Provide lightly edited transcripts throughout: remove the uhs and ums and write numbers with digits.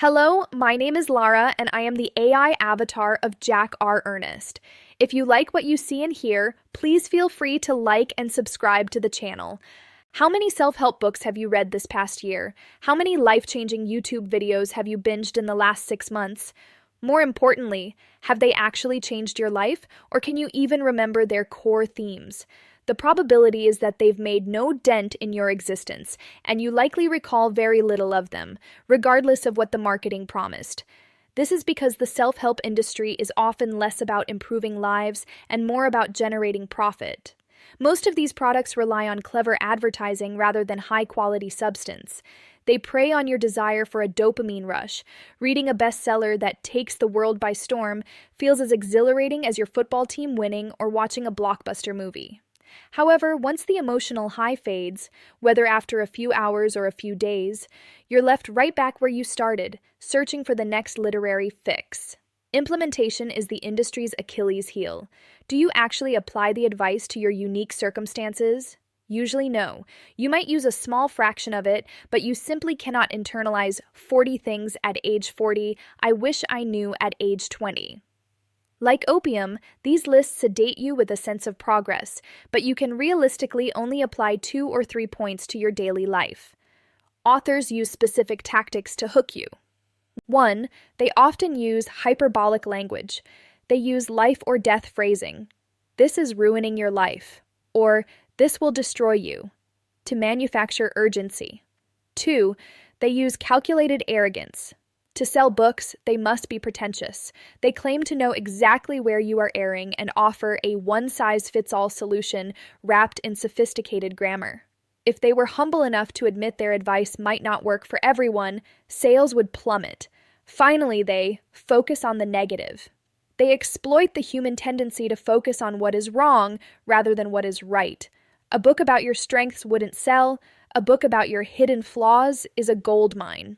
Hello, my name is Lara, and I am the AI avatar of Jack R. Ernest. If you like what you see and hear, please feel free to like and subscribe to the channel. How many self-help books have you read this past year? How many life-changing YouTube videos have you binged in the last 6 months? More importantly, have they actually changed your life, or can you even remember their core themes? The probability is that they've made no dent in your existence, and you likely recall very little of them, regardless of what the marketing promised. This is because the self-help industry is often less about improving lives and more about generating profit. Most of these products rely on clever advertising rather than high-quality substance. They prey on your desire for a dopamine rush. Reading a bestseller that takes the world by storm feels as exhilarating as your football team winning or watching a blockbuster movie. However, once the emotional high fades, whether after a few hours or a few days, you're left right back where you started, searching for the next literary fix. Implementation is the industry's Achilles heel. Do you actually apply the advice to your unique circumstances? Usually no. You might use a small fraction of it, but you simply cannot internalize 40 things at age 40 I wish I knew at age 20. Like opium, these lists sedate you with a sense of progress, but you can realistically only apply 2 or 3 points to your daily life. Authors use specific tactics to hook you. 1. They often use hyperbolic language. They use life or death phrasing. This is ruining your life. Or, this will destroy you. To manufacture urgency. 2. They use calculated arrogance. To sell books, they must be pretentious. They claim to know exactly where you are erring and offer a one-size-fits-all solution wrapped in sophisticated grammar. If they were humble enough to admit their advice might not work for everyone, sales would plummet. Finally, they focus on the negative. They exploit the human tendency to focus on what is wrong rather than what is right. A book about your strengths wouldn't sell. A book about your hidden flaws is a gold mine.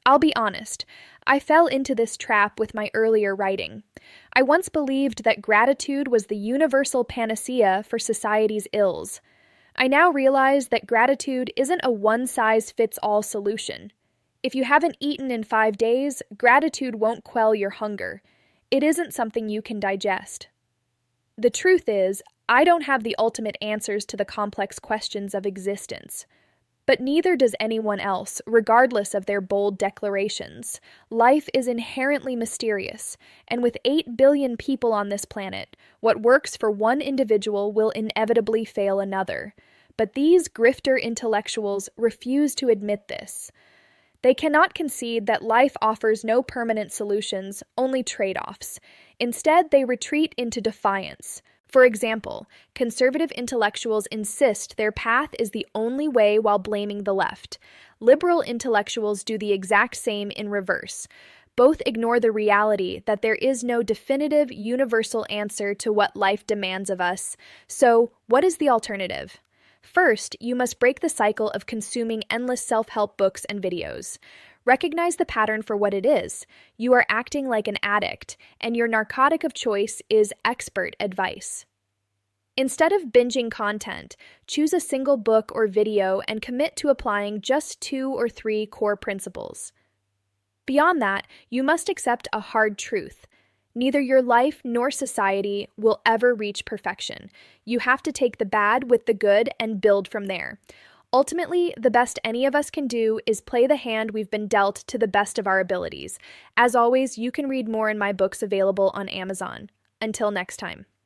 I'll be honest, I fell into this trap with my earlier writing. I once believed that gratitude was the universal panacea for society's ills. I now realize that gratitude isn't a one-size-fits-all solution. If you haven't eaten in 5 days, gratitude won't quell your hunger. It isn't something you can digest. The truth is, I don't have the ultimate answers to the complex questions of existence. But neither does anyone else, regardless of their bold declarations. Life is inherently mysterious, and with 8 billion people on this planet, what works for one individual will inevitably fail another. But these grifter intellectuals refuse to admit this. They cannot concede that life offers no permanent solutions, only trade-offs. Instead, they retreat into defiance. For example, conservative intellectuals insist their path is the only way while blaming the left. Liberal intellectuals do the exact same in reverse. Both ignore the reality that there is no definitive, universal answer to what life demands of us. So, what is the alternative? First, you must break the cycle of consuming endless self-help books and videos. Recognize the pattern for what it is. You are acting like an addict, and your narcotic of choice is expert advice. Instead of binging content, choose a single book or video and commit to applying just 2 or 3 core principles. Beyond that, you must accept a hard truth. Neither your life nor society will ever reach perfection. You have to take the bad with the good and build from there. Ultimately, the best any of us can do is play the hand we've been dealt to the best of our abilities. As always, you can read more in my books available on Amazon. Until next time.